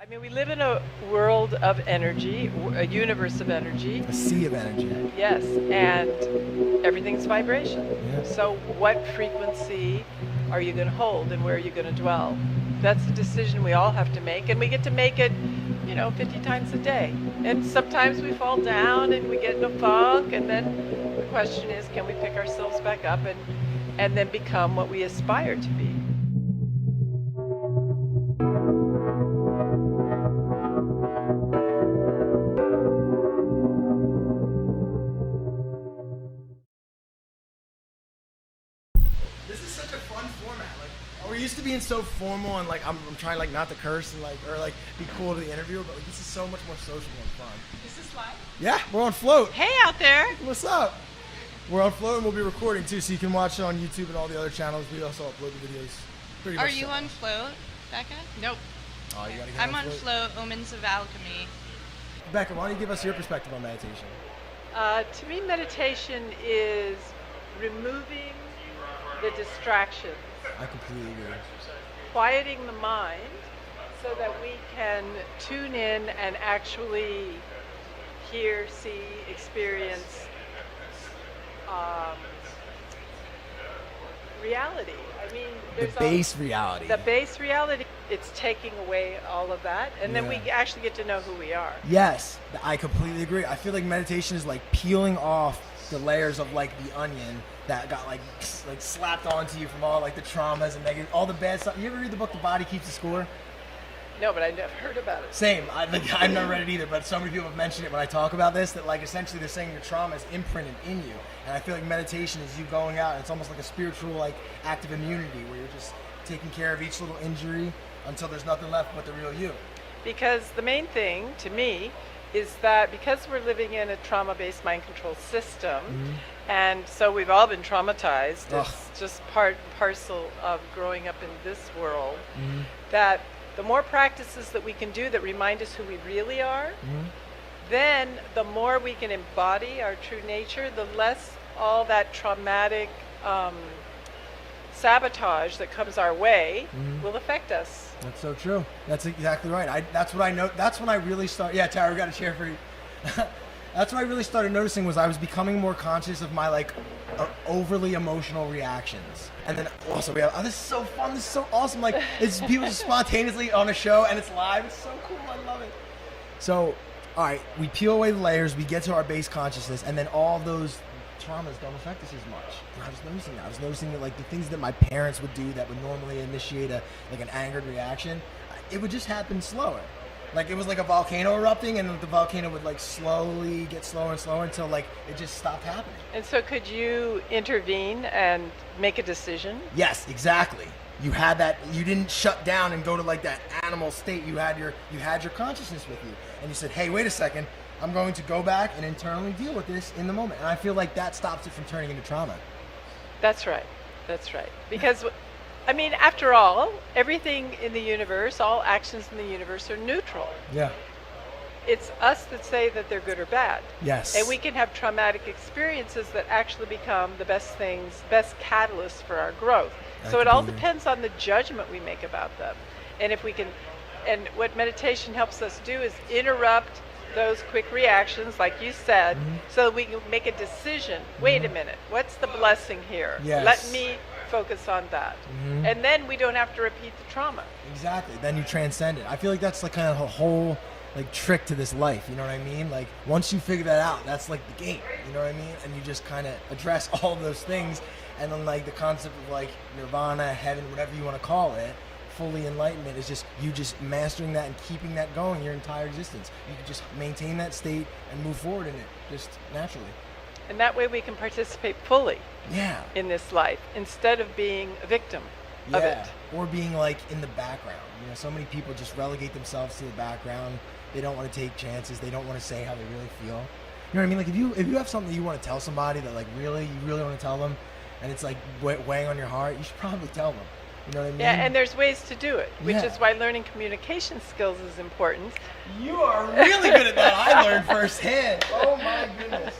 I mean, we live in a world of energy, a universe of energy. A sea of energy. Yes, and everything's vibration. Yeah. So what frequency are you going to hold and where are you going to dwell? That's a decision we all have to make, and we get to make it, 50 times a day. And sometimes we fall down and we get in a funk, and then the question is, can we pick ourselves back up and then become what we aspire to be? This is such a fun format. Like, we're used to being so formal and like I'm trying like not to curse and or be cool to the interviewer, but this is so much more sociable and fun. Is this live? Yeah, we're on Float. Hey out there! What's up? We're on Float and we'll be recording too, so you can watch it on YouTube and all the other channels. We also upload the videos. Pretty Are much you so. on Float, Becca? Nope. Oh, you gotta get I'm on Float, Omens of Alchemy. Becca, why don't you give us your perspective on meditation? To me, meditation is removing the distractions, I completely agree. quieting the mind so that we can tune in and actually hear, see, experience reality. I mean, The base reality. the base reality. It's taking away all of that, and then we Yeah. actually get to know who we are. Yes, I completely agree. I feel like meditation is like peeling off the layers of like the onion that got like slapped onto you from all like the traumas and negative, all the bad stuff. You ever read the book The Body Keeps the Score? No, but I've never heard about it. Same. I've never read it either, but so many people have mentioned it when I talk about this, that like essentially they're saying your trauma is imprinted in you. And I feel like meditation is you going out, and it's almost like a spiritual like act of immunity where you're just taking care of each little injury until there's nothing left but the real you. Because the main thing to me is that because we're living in a trauma-based mind control system, and so we've all been traumatized, Ugh. it's just part and parcel of growing up in this world, that the more practices that we can do that remind us who we really are, then the more we can embody our true nature, the less all that traumatic sabotage that comes our way will affect us. That's so true. That's exactly right. That's what I know. That's when I really started. Yeah, Tara, we got a chair for you. That's when I really started noticing was I was becoming more conscious of my like overly emotional reactions. And then also we have, this is so fun. This is so awesome. Like it's people just spontaneously on a show and it's live. It's so cool. I love it. So, all right, we peel away the layers. We get to our base consciousness, and then all those traumas don't affect us as much. And I was noticing that. I was noticing that like the things that my parents would do that would normally initiate an angered reaction, it would just happen slower. Like it was like a volcano erupting, and the volcano would like slowly get slower and slower until like it just stopped happening. And so could you intervene and make a decision? Yes, exactly. You had that. You didn't shut down and go to like that animal state. You had your consciousness with you, and you said, "Hey, wait a second. I'm going to go back and internally deal with this in the moment." And I feel like that stops it from turning into trauma. That's right. That's right. Because, I mean, after all, everything in the universe, all actions in the universe are neutral. Yeah. It's us that say that they're good or bad. Yes. And we can have traumatic experiences that actually become the best catalysts for our growth. So it all depends on the judgment we make about them. And if we can, and what meditation helps us do is interrupt those quick reactions, like you said, so that we can make a decision. Wait a minute, what's the blessing here? Yes. Let me focus on that. And then we don't have to repeat the trauma. Exactly. Then you transcend it. I feel like that's like kind of a whole like trick to this life. You know what I mean? Like once you figure that out, that's like the game. You know what I mean? And you just kind of address all of those things, and then like the concept of like nirvana, heaven, whatever you want to call it, fully enlightenment is just you just mastering that and keeping that going your entire existence. You can just maintain that state and move forward in it just naturally. And that way we can participate fully Yeah. in this life instead of being a victim of it. Or being like in the background. You know, so many people just relegate themselves to the background. They don't want to take chances. They don't want to say how they really feel. You know what I mean? Like if you have something that you want to tell somebody that like you really want to tell them, and it's like weighing on your heart, you should probably tell them. You know what I mean? Yeah, and there's ways to do it, which Yeah. is why learning communication skills is important. You are really good at that. I learned firsthand. Oh my goodness.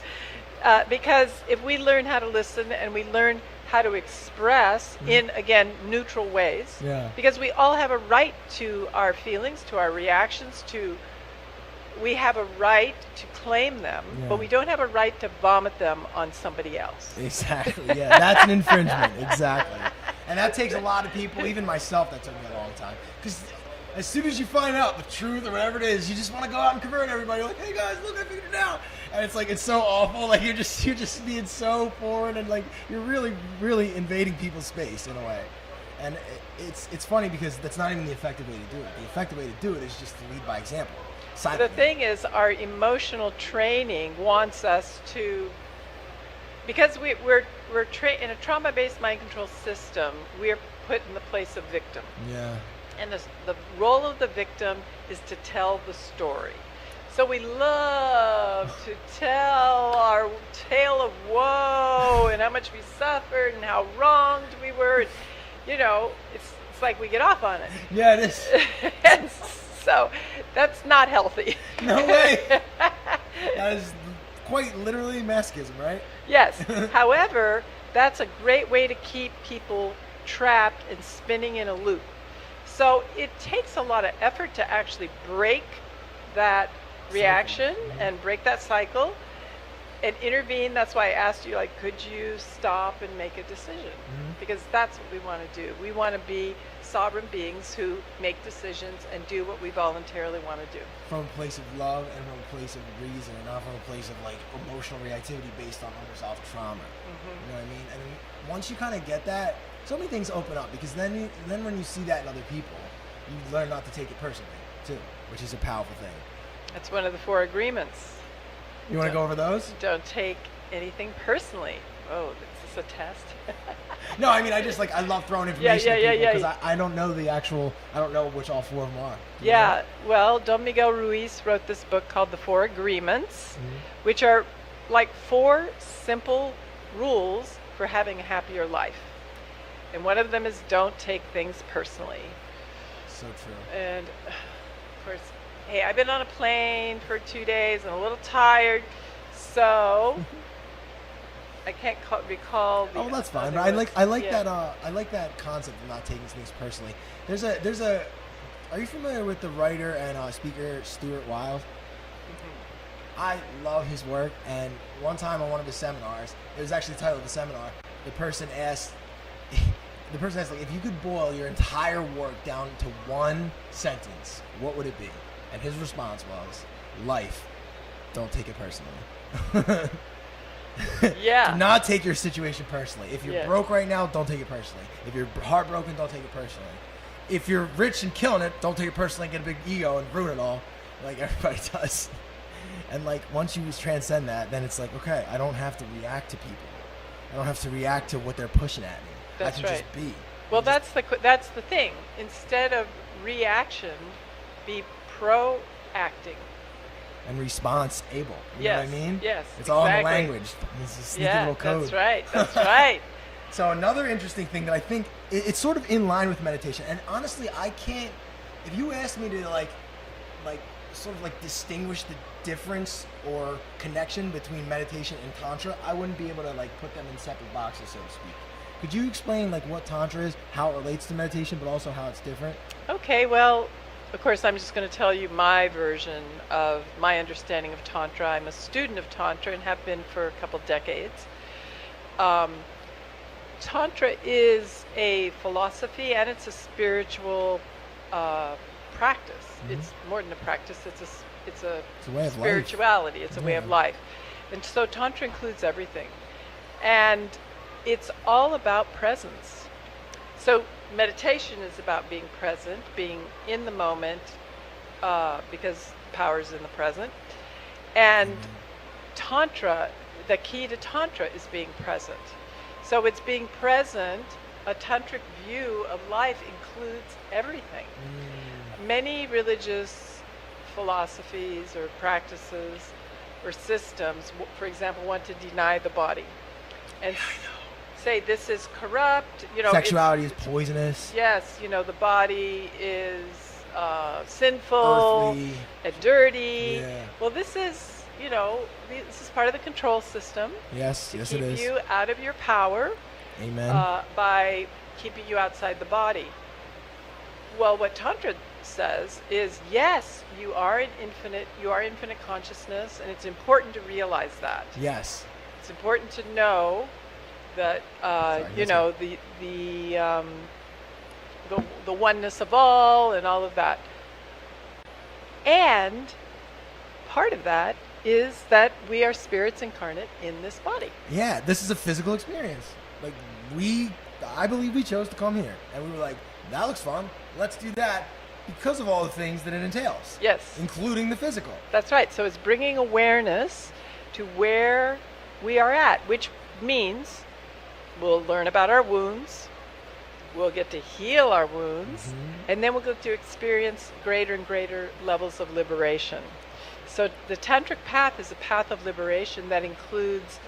Because if we learn how to listen and we learn how to express in, again, neutral ways. Yeah. Because we all have a right to our feelings, to our reactions, we have a right to claim them, Yeah. but we don't have a right to vomit them on somebody else. Exactly. Yeah, that's an infringement. Exactly. And that takes a lot of people, even myself, that took me a long time. Because as soon as you find out the truth or whatever it is, you just want to go out and convert everybody. You're like, hey guys, look, I figured it out. And it's like, it's so awful. Like you're just being so foreign, and like you're really, really invading people's space in a way. And it's funny because that's not even the effective way to do it. The effective way to do it is just to lead by example. The thing is, our emotional training wants us to, because we're in a trauma-based mind control system, we're put in the place of victim. Yeah. And the role of the victim is to tell the story. So we love to tell our tale of woe and how much we suffered and how wronged we were. And, you know, it's like we get off on it. Yeah, it is. And so that's not healthy. No way. That is quite literally masochism, right? Yes. However, that's a great way to keep people trapped and spinning in a loop. So it takes a lot of effort to actually break that reaction and break that cycle and intervene. That's why I asked you, like, could you stop and make a decision? Because that's what we want to do. We want to be sovereign beings who make decisions and do what we voluntarily want to do. From a place of love and from a place of reason, and not from a place of like emotional reactivity based on unresolved trauma. You know what I mean? And then once you kind of get that, so many things open up, because then when you see that in other people, you learn not to take it personally too, which is a powerful thing. That's one of the 4 agreements. You want to go over those? Don't take anything personally. Oh, is this a test? No, I mean, I love throwing information at people because I don't know I don't know which all 4 of them are. Yeah, well, Don Miguel Ruiz wrote this book called The 4 Agreements, which are like 4 simple rules for having a happier life. And one of them is don't take things personally. So true. And of course, hey, I've been on a plane for 2 days and a little tired, so I can't recall. Oh, that's fine. But I like that concept of not taking things personally. There's a. Are you familiar with the writer and speaker Stuart Wilde? I love his work, and one time on one of his seminars, it was actually the title of the seminar. The person asked, like, if you could boil your entire work down to one sentence, what would it be? And his response was, life, don't take it personally. Yeah. Do not take your situation personally. If you're broke right now, don't take it personally. If you're heartbroken, don't take it personally. If you're rich and killing it, don't take it personally and get a big ego and ruin it all, like everybody does. And like once you transcend that, then it's like, okay, I don't have to react to people. I don't have to react to what they're pushing at me. That's I can right. just be. Well, that's the thing. Instead of reaction, be pro-acting. And response able. You know what I mean? Yes. It's all in the language. It's a sneaky little code. That's right. That's right. So another interesting thing that I think it's sort of in line with meditation, and honestly, I can't. If you ask me to like sort of like distinguish the difference or connection between meditation and Tantra, I wouldn't be able to like put them in separate boxes, so to speak. Could you explain like what Tantra is, how it relates to meditation, but also how it's different? Okay. Well, of course, I'm just going to tell you my version of my understanding of Tantra. I'm a student of Tantra and have been for a couple decades. Tantra is a philosophy and it's a spiritual practice. It's more than a practice. It's a way of spirituality. Life. It's a way of life. And so Tantra includes everything. And it's all about presence. So meditation is about being present, being in the moment, because power's in the present. And Tantra, the key to Tantra is being present. So it's being present. A tantric view of life includes everything. Many religious philosophies or practices or systems, for example, want to deny the body and say this is corrupt. You know, sexuality is poisonous. Yes, you know, the body is sinful, earthly, and dirty. Yeah. Well, this is, you know, this is part of the control system. Yes, to yes keep it is. you out of your power. Amen. by keeping you outside the body. Well, what Tantra says is, yes, you are infinite consciousness, and it's important to realize that. Yes. It's important to know that the oneness of all and all of that. And part of that is that we are spirits incarnate in this body. Yeah, this is a physical experience. Like I believe we chose to come here, and we were like, that looks fun. Let's do that because of all the things that it entails. Yes. Including the physical. That's right. So it's bringing awareness to where we are at, which means we'll learn about our wounds, we'll get to heal our wounds, and then we'll get to experience greater and greater levels of liberation. So the Tantric path is a path of liberation that includes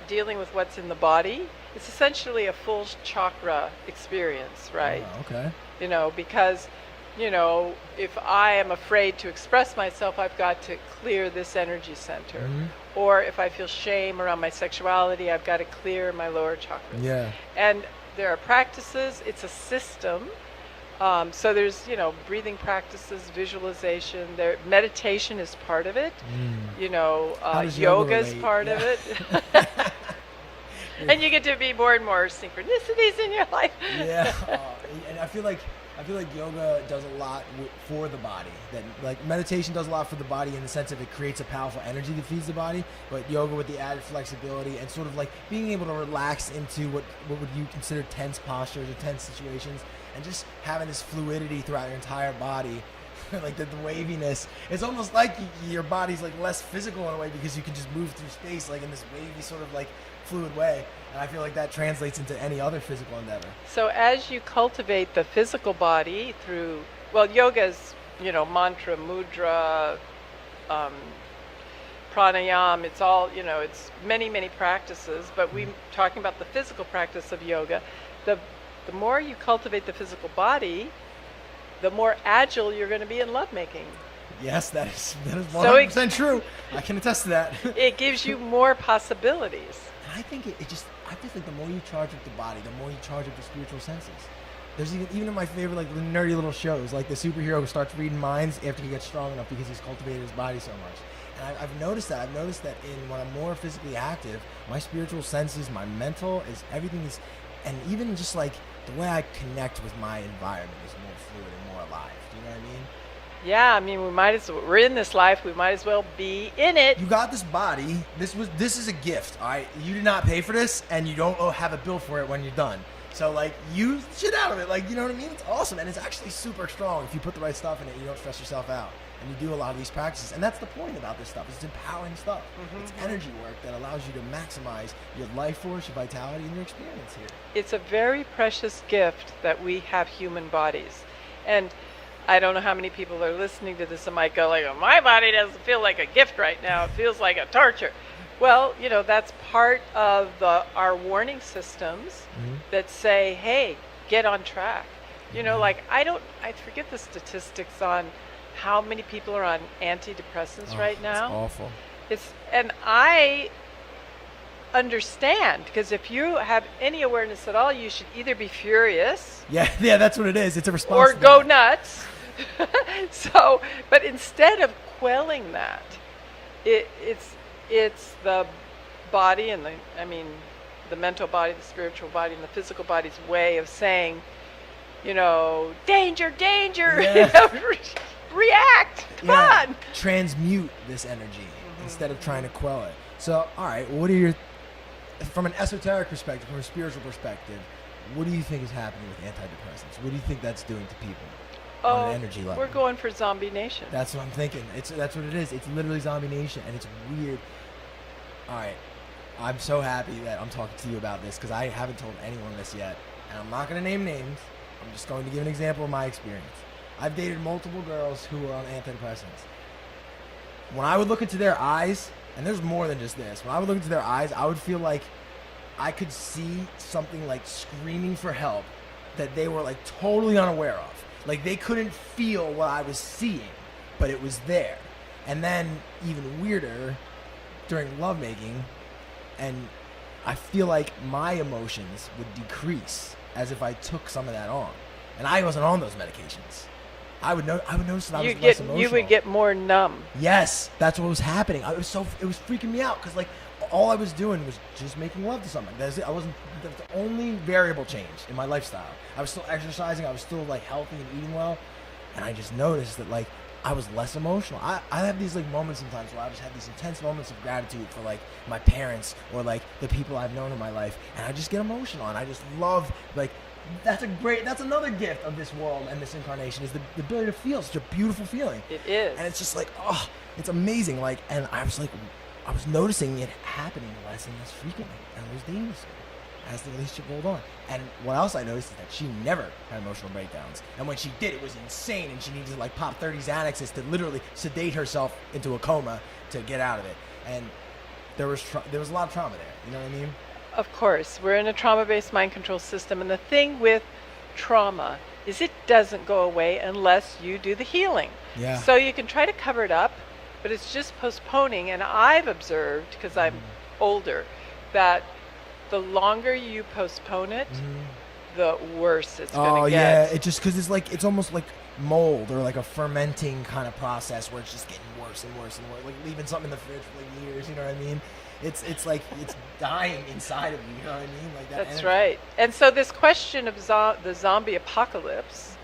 dealing with what's in the body. It's essentially a full chakra experience, right? Oh, okay. Because, if I am afraid to express myself, I've got to clear this energy center. Or if I feel shame around my sexuality, I've got to clear my lower chakras. Yeah. And there are practices. It's a system. So there's, breathing practices, visualization. Meditation is part of it. Yoga is part of it. And you get to be more and more synchronicities in your life. Yeah. And I feel like yoga does a lot for the body. That like meditation does a lot for the body in the sense of it creates a powerful energy that feeds the body. But yoga with the added flexibility and sort of like being able to relax into what would you consider tense postures or tense situations, and just having this fluidity throughout your entire body. Like the waviness, it's almost like your body's like less physical in a way because you can just move through space like in this wavy sort of like fluid way, and I feel like that translates into any other physical endeavor. So as you cultivate the physical body through, yoga's, mantra, mudra, pranayama, it's all, it's many practices, but we're talking about the physical practice of yoga. The more you cultivate the physical body, the more agile you're going to be in lovemaking. Yes, that is 100% true. I can attest to that. It gives you more possibilities. And I think I just think the more you charge up the body, the more you charge up the spiritual senses. There's even in my favorite like nerdy little shows, like the superhero who starts reading minds after he gets strong enough because he's cultivated his body so much. And I've noticed that. When I'm more physically active, my spiritual senses, my mental, and even just like the way I connect with my environment is more fluid and more alive. Do you know what I mean? Yeah, we're in this life, we might as well be in it. You got this body. This is a gift, all right? You did not pay for this, and you don't have a bill for it when you're done. So, like, use shit out of it. Like, you know what I mean? It's awesome, and it's actually super strong if you put the right stuff in it. You don't stress yourself out, and you do a lot of these practices. And that's the point about this stuff. It's empowering stuff. It's energy work that allows you to maximize your life force, your vitality, and your experience here. It's a very precious gift that we have human bodies. And I don't know how many people are listening to this and might go like, oh, my body doesn't feel like a gift right now. It feels like a torture. Well, that's part of our warning systems that say, hey, get on track. I forget the statistics on how many people are on antidepressants right now. It's awful. And I understand, because if you have any awareness at all, you should either be furious. Yeah, that's what it is. It's a response. Or go nuts. But instead of quelling that, it's the body and the mental body, the spiritual body, and the physical body's way of saying, danger, Yeah. react, come on. Transmute this energy instead of trying to quell it. So, all right, from an esoteric perspective, from a spiritual perspective, what do you think is happening with antidepressants? What do you think that's doing to people on an energy level? We're going for zombie nation. That's what I'm thinking. That's what it is. It's literally zombie nation, and it's weird. All right, I'm so happy that I'm talking to you about this because I haven't told anyone this yet, and I'm not going to name names. I'm just going to give an example of my experience. I've dated multiple girls who were on antidepressants. When I would look into their eyes, and there's more than just this, when I would look into their eyes, I would feel like I could see something like screaming for help that they were like totally unaware of. Like they couldn't feel what I was seeing, but it was there. And then even weirder, during lovemaking, and I feel like my emotions would decrease as if I took some of that on. And I wasn't on those medications. I would notice that I was less emotional. You would get more numb. Yes, that's what was happening. It was freaking me out because like all I was doing was just making love to someone. That's the only variable change in my lifestyle. I was still exercising. I was still like healthy and eating well, and I just noticed that like I was less emotional. I have these like moments sometimes where I just have these intense moments of gratitude for like my parents or like the people I've known in my life, and I just get emotional and I just love like. That's another gift of this world and this incarnation is the ability to feel such a beautiful feeling. It is. And it's just like, oh, it's amazing. Like, and I was noticing it happening less and less frequently. And I was dating this girl as the relationship rolled on. And what else I noticed is that she never had emotional breakdowns. And when she did, it was insane. And she needed to like pop 30 Xanaxes to literally sedate herself into a coma to get out of it. And there was a lot of trauma there. You know what I mean? Of course, we're in a trauma-based mind control system, and the thing with trauma is it doesn't go away unless you do the healing. Yeah. So you can try to cover it up, but it's just postponing. And I've observed, because I'm older, that the longer you postpone it, the worse it's going to get. Oh yeah, it just because it's almost like mold or like a fermenting kind of process where it's just getting worse and worse and worse, like leaving something in the fridge for like years. You know what I mean? It's like it's dying inside of you. You know what I mean? Like that. That's energy. right. And so this question of the zombie apocalypse,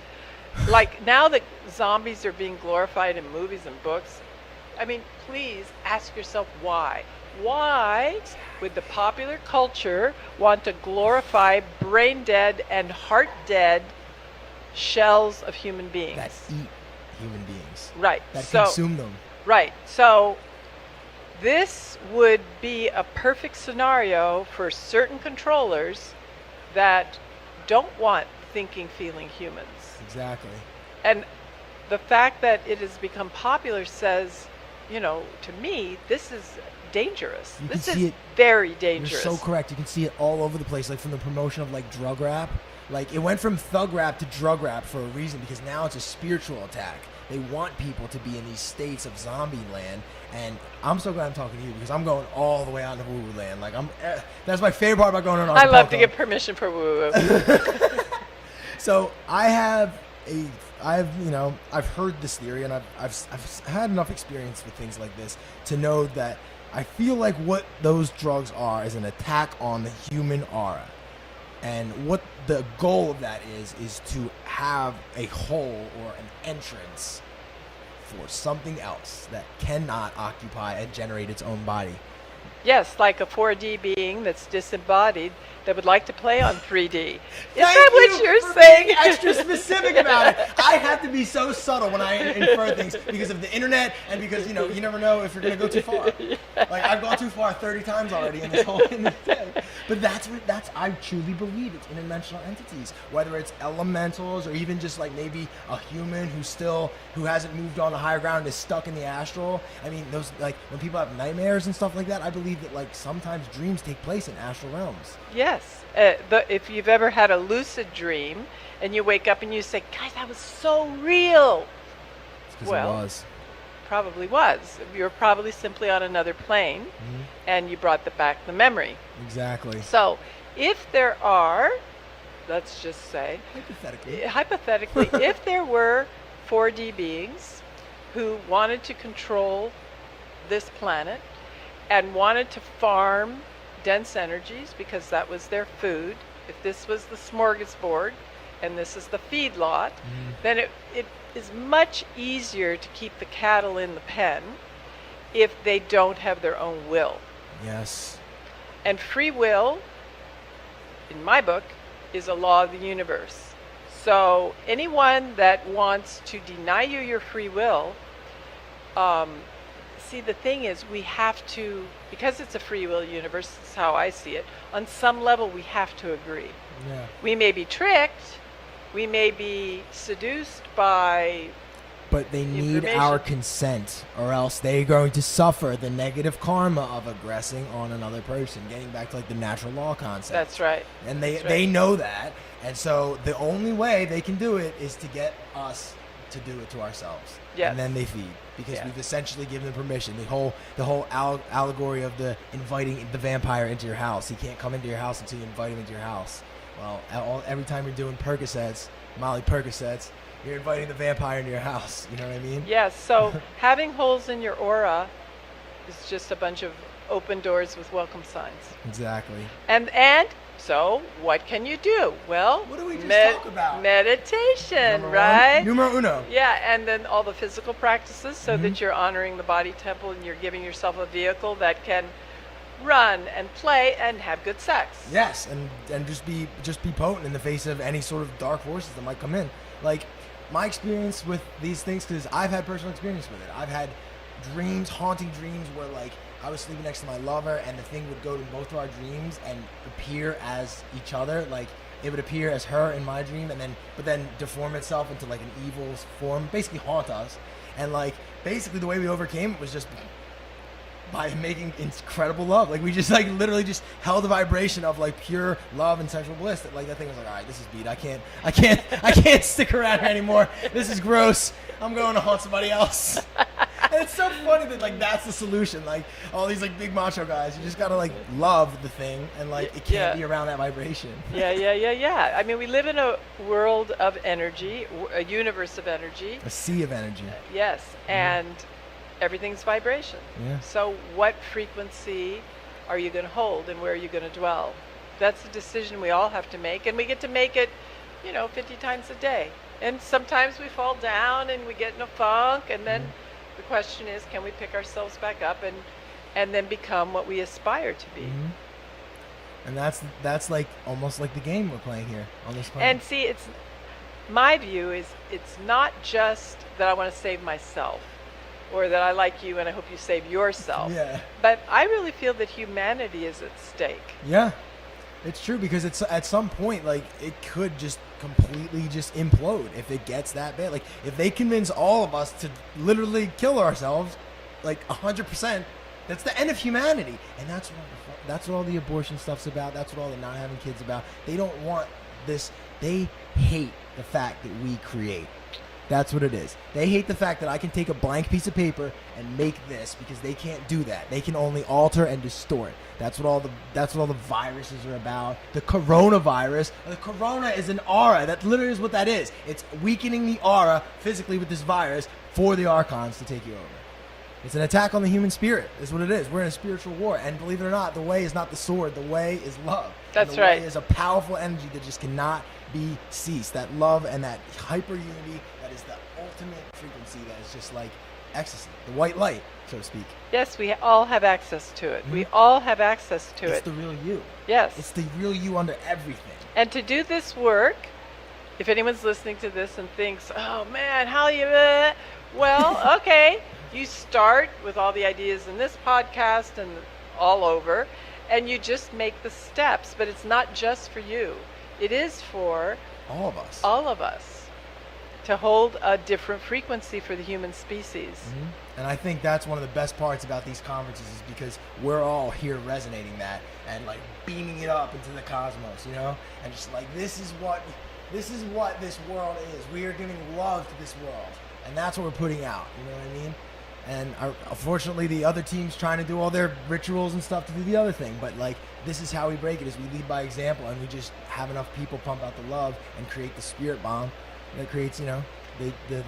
like now that zombies are being glorified in movies and books, I mean, please ask yourself why. Why would the popular culture want to glorify brain dead and heart dead shells of human beings? That eat human beings. Right. That consume them. Right. So this would be a perfect scenario for certain controllers that don't want thinking, feeling humans. Exactly. And the fact that it has become popular says, you know, to me, this is dangerous. This is very dangerous. You're so correct. You can see it all over the place, like from the promotion of like drug rap. Like it went from thug rap to drug rap for a reason, because now it's a spiritual attack. They want people to be in these states of zombie land, and I'm so glad I'm talking to you because I'm going all the way out to woo-woo land. Like that's my favorite part about going on. I love to get permission for woo-woo. So I've heard this theory, and I've had enough experience with things like this to know that I feel like what those drugs are is an attack on the human aura. And what the goal of that is to have a hole or an entrance for something else that cannot occupy and generate its own body. Yes, like a 4D being that's disembodied that would like to play on 3D. Is that what you're saying? Being extra specific about it. I have to be so subtle when I infer things because of the internet and because, you know, you never know if you're going to go too far. Yeah. Like, I've gone too far 30 times already in this whole thing. But I truly believe it's interdimensional entities, whether it's elementals or even just like maybe a human who hasn't moved on to higher ground and is stuck in the astral. I mean, those, like, when people have nightmares and stuff like that, I believe that like sometimes dreams take place in astral realms. Yes. If you've ever had a lucid dream and you wake up and you say, guys, that was so real. It's because it was. Probably was. You were probably simply on another plane, and you brought back the memory. Exactly. So if there are, let's just say, hypothetically, if there were 4D beings who wanted to control this planet and wanted to farm dense energies because that was their food, if this was the smorgasbord and this is the feedlot, then it is much easier to keep the cattle in the pen if they don't have their own will. Yes. And free will, in my book, is a law of the universe. So anyone that wants to deny you your free will, see, the thing is, we have to, because it's a free will universe, that's how I see it, on some level we have to agree. Yeah. We may be tricked, we may be seduced by but they need our consent, or else they're going to suffer the negative karma of aggressing on another person, getting back to like the natural law concept. That's right. And they know that, and so the only way they can do it is to get us to do it to ourselves. Yes. And then they feed because Yeah. we've essentially given them permission. The whole allegory of the inviting the vampire into your house. He can't come into your house until you invite him into your house. Well, every time you're doing Percocets, Molly Percocets, you're inviting the vampire into your house. You know what I mean? Yes, so having holes in your aura is just a bunch of open doors with welcome signs. Exactly. And so what can you do? Well, What do we just talk about? Meditation, Number right? one. Numero uno. Yeah, and then all the physical practices so that you're honoring the body temple and you're giving yourself a vehicle that can run and play and have good sex. Yes, and just be potent in the face of any sort of dark forces that might come in. Like my experience with these things, because I've had personal experience with it. I've had dreams, haunting dreams, where like I was sleeping next to my lover, and the thing would go to both of our dreams and appear as each other. Like it would appear as her in my dream, but then deform itself into like an evil form, basically haunt us. And like basically the way we overcame it was just by making incredible love. Like we just like literally just held the vibration of like pure love and sexual bliss. That like that thing was like, all right, this is beat. I can't stick around here anymore. This is gross. I'm going to haunt somebody else. And it's so funny that like that's the solution. Like all these like big macho guys, you just gotta like love the thing, and like it can't be around that vibration. Yeah. I mean, we live in a world of energy, a universe of energy. A sea of energy. Yes, and everything's vibration. Yeah. So what frequency are you going to hold and where are you going to dwell? That's the decision we all have to make, and we get to make it, 50 times a day. And sometimes we fall down and we get in a funk, and then the question is, can we pick ourselves back up and then become what we aspire to be? And that's like almost like the game we're playing here on this planet. And see, my view is it's not just that I want to save myself, or that I like you and I hope you save yourself. Yeah. But I really feel that humanity is at stake. Yeah, it's true, because it's at some point like it could just completely just implode if it gets that bad. Like if they convince all of us to literally kill ourselves, like 100%, that's the end of humanity. And that's what all the abortion stuff's about. That's what all the not having kids about. They don't want this. They hate the fact that we create. That's what it is. They hate the fact that I can take a blank piece of paper and make this, because they can't do that. They can only alter and distort. That's what all the viruses are about. The coronavirus. The corona is an aura. That literally is what that is. It's weakening the aura physically with this virus for the archons to take you over. It's an attack on the human spirit, is what it is. We're in a spiritual war. And believe it or not, the way is not the sword. The way is love. That's and the right. way is a powerful energy that just cannot be ceased. That love and that hyper unity, that is the ultimate frequency that is just like ecstasy. The white light, so to speak. Yes, we all have access to it. We all have access to It's it. the real you. Yes. It's the real you under everything. And to do this work, if anyone's listening to this and thinks, oh man, how you... Well, okay. You start with all the ideas in this podcast and all over, and you just make the steps. But it's not just for you. It is for All of us. all of us to hold a different frequency for the human species. And I think that's one of the best parts about these conferences, is because we're all here resonating that and like beaming it up into the cosmos, and just like this is what this world is. We are giving love to this world, and that's what we're putting out. You know what I mean? And unfortunately, the other team's trying to do all their rituals and stuff to do the other thing. But like, this is how we break it: is we lead by example, and we just have enough people pump out the love and create the spirit bomb that creates, the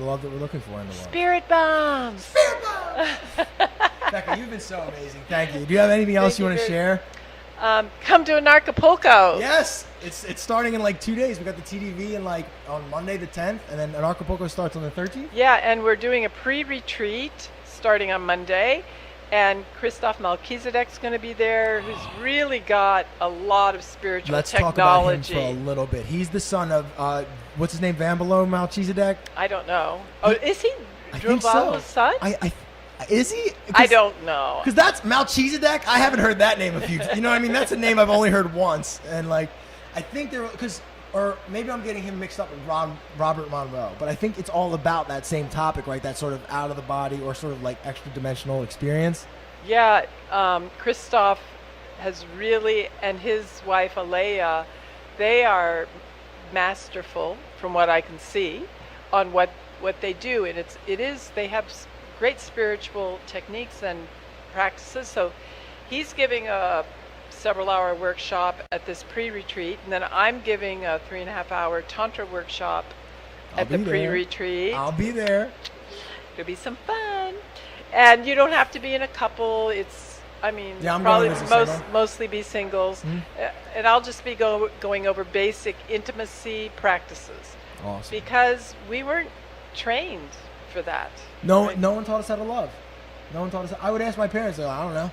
love that we're looking for in the world. Spirit bombs! Spirit bomb! Becca, you've been so amazing. Thank you. Do you have anything else you want to share? Come to Anarchy. Yes, it's starting in like 2 days. We got the TDV on Monday the 10th, and then Anarchy starts on the 13th. Yeah, and we're doing a pre-retreat starting on Monday, and Christoph Melchizedek's going to be there, who's really got a lot of spiritual Let's technology. talk about him for a little bit. He's the son of what's his name, Van Below Melchizedek. I don't know. Oh, is he I think so. Druvala's son? Is he? I don't know. Because that's Melchizedek. I haven't heard that name a few. You know what I mean? That's a name I've only heard once, and like I think or maybe I'm getting him mixed up with Robert Monroe, but I think it's all about that same topic, right? That sort of out of the body or sort of like extra dimensional experience. Yeah, Christoph has really, and his wife Alea, they are masterful, from what I can see, on what what they do, and they have great spiritual techniques and practices. So he's giving a several-hour workshop at this pre-retreat, and then I'm giving a 3.5-hour Tantra workshop at the pre-retreat. I'll be there. It'll be some fun. And you don't have to be in a couple. I'm probably going as a single. mostly be singles. And I'll just be going over basic intimacy practices. Awesome. Because we weren't trained for that. No, right? no one taught us how to love. No one taught us. I would ask my parents. They're like, I don't know.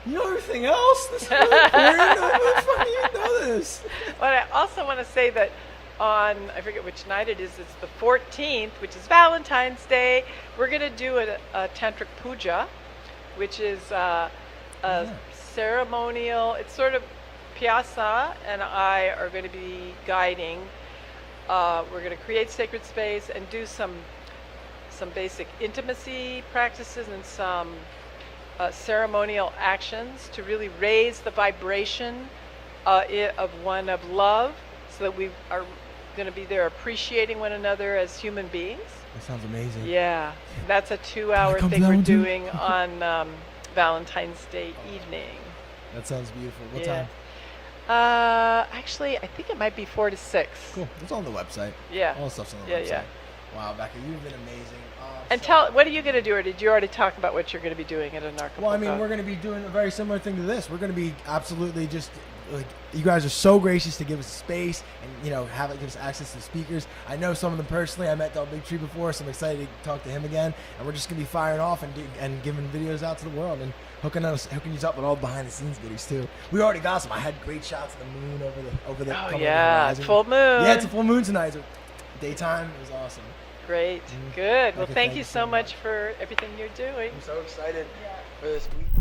You know everything else? This is really important. How the fuck do you know this? But I also want to say that on, I forget which night it is, it's the 14th, which is Valentine's Day. We're going to do a Tantric puja, which is a ceremonial, it's sort of Piazza and I are going to be guiding. We're going to create sacred space and do some basic intimacy practices and some ceremonial actions to really raise the vibration of one of love, so that we are going to be there appreciating one another as human beings. That sounds amazing. Yeah, that's a 2-hour thing we're doing on Valentine's Day evening. That sounds beautiful. What time? Actually, I think it might be 4 to 6. Cool. It's on the website. Yeah. All the stuff's on the website. Yeah. Wow, Becca, you've been amazing. And what are you going to do, or did you already talk about what you're going to be doing at Anarchy? Well, we're going to be doing a very similar thing to this. We're going to be absolutely just like, you guys are so gracious to give us space and give us access to speakers. I know some of them personally. I met Del Big Tree before, so I'm excited to talk to him again. And we're just going to be firing off and giving videos out to the world and hooking you up with all behind the scenes goodies too. We already got some. I had great shots of the moon over the Oh yeah, full moon. Yeah, it's a full moon tonight. So daytime. It was awesome. Great. Good. Well, thank you so much for everything you're doing. I'm so excited for this week.